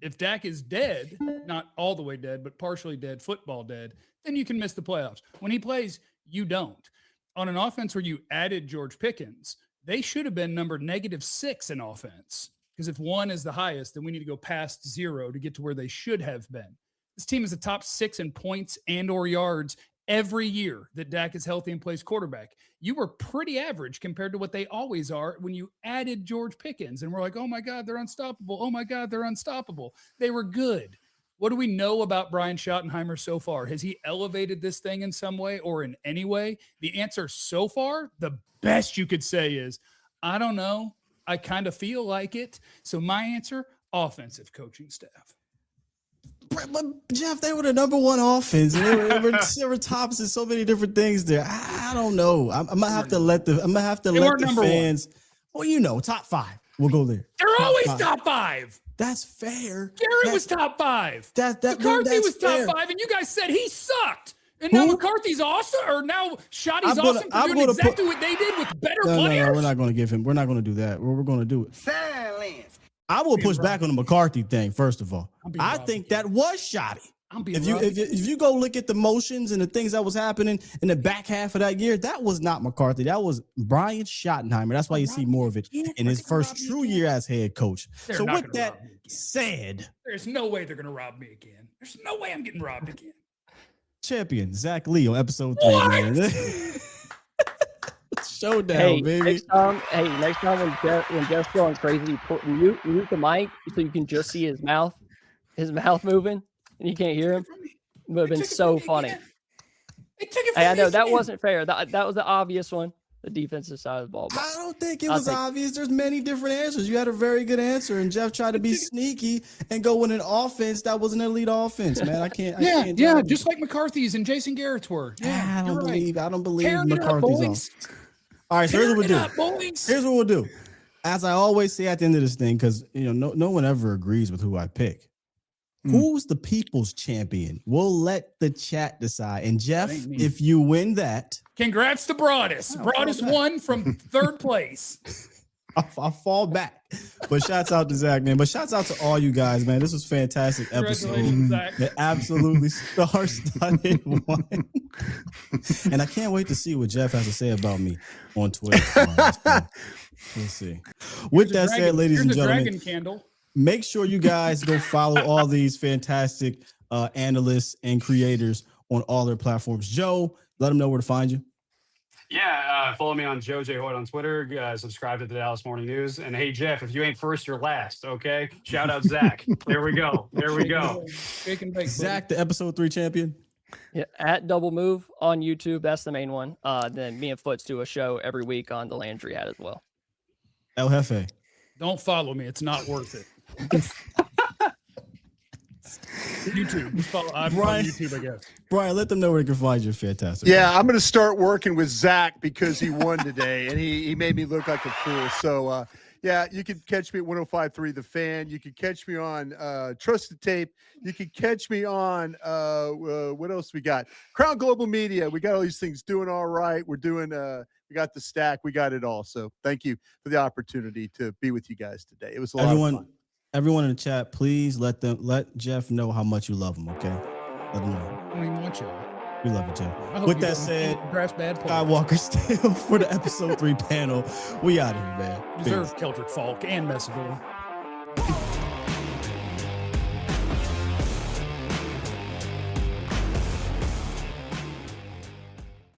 S3: If Dak is dead, not all the way dead, but partially dead, football dead, then you can miss the playoffs. When he plays, you don't. On an offense where you added George Pickens, they should have been number -6 in offense. Because if 1 is the highest, then we need to go past 0 to get to where they should have been. This team is the top 6 in points and or yards every year that Dak is healthy and plays quarterback. You were pretty average compared to what they always are when you added George Pickens. And we're like, oh my God, they're unstoppable. Oh my God, they're unstoppable. They were good. What do we know about Brian Schottenheimer so far? Has he elevated this thing in some way or in any way? The answer so far, the best you could say is, I don't know. I kind of feel like it. So my answer, offensive coaching staff.
S1: But Jeff, they were the number 1 offense. And they were tops in so many different things there. I don't know. I'm gonna have to let the fans. Well, you know, top 5. We'll go there.
S3: They're always top 5.
S1: That's fair.
S3: Garrett was top 5. McCarthy was
S1: fair.
S3: top 5, and you guys said he sucked. And now McCarthy's awesome, or now Schotty's awesome for doing exactly what they did with better players.
S1: No, we're not going to give him. We're not going to do that. We're going to do it. Silence. I will push back on the McCarthy thing. First of all, I think that was Schotty. If you go look at the motions and the things that was happening in the back half of that year, that was not McCarthy. That was Brian Schottenheimer. That's why you see more of it in his first true year as head coach. So with that said,
S3: there's no way they're going to rob me again. There's no way I'm getting robbed again.
S1: Champion Zach Lee on episode 3, man. Showdown, baby.
S4: Next time when Jeff's going crazy, mute the mic so you can just see his mouth moving, and you can't hear him. It would have been so funny. I know that wasn't fair. That was the obvious one. The defensive side of the ball.
S1: I don't think it was obvious. There's many different answers. You had a very good answer, and Jeff tried to be sneaky and go with an offense that was an elite offense, man. I can't.
S3: Just like McCarthy's and Jason Garrett's were. Yeah,
S1: I don't believe McCarthy's on. All right, so here's what we'll do. Here's what we'll do. As I always say at the end of this thing, because no one ever agrees with who I pick. Who's the people's champion? We'll let the chat decide. And Jeff, if you win that,
S3: congrats to Broadus. Broadus won from 3rd place.
S1: I'll fall back. But shouts out to Zach, man. But shouts out to all you guys, man. This was a fantastic episode. It absolutely star-studded one. And I can't wait to see what Jeff has to say about me on Twitter. We'll see. With that said, ladies and gentlemen,
S3: dragon candle.
S1: Make sure you guys go follow all these fantastic analysts and creators on all their platforms. Joe, let them know where to find you.
S5: Yeah, follow me on Joe J. Hoyt on Twitter. Subscribe to the Dallas Morning News. And hey, Jeff, if you ain't first, you're last. Okay. Shout out Zach. There we go.
S1: Zach, the episode 3 champion.
S4: Yeah, at Double Move on YouTube. That's the main one. Then me and Foots do a show every week on the Landry ad as well.
S1: El Jefe.
S3: Don't follow me. It's not worth it. YouTube. I'm on YouTube, I guess.
S1: Brian, let them know where they can find you. Fantastic.
S2: Yeah, I'm going to start working with Zach because he won today, and he made me look like a fool. So, yeah, you can catch me at 105.3 The Fan. You can catch me on Trusted Tape. You can catch me on what else we got? Crown Global Media. We got all these things doing all right. We're doing we got the stack. We got it all. So thank you for the opportunity to be with you guys today. It was a lot of fun.
S1: Everyone in the chat, please let Jeff know how much you love him. Okay, let him know.
S3: I don't even want you.
S1: We love you, Jeff.
S3: I hope
S1: With
S3: you
S1: that
S3: don't
S1: said,
S3: draft bad players.
S1: Skywalker still for the episode 3 panel. We out of here, man.
S3: Deserve Keldrick Falk and Messaville.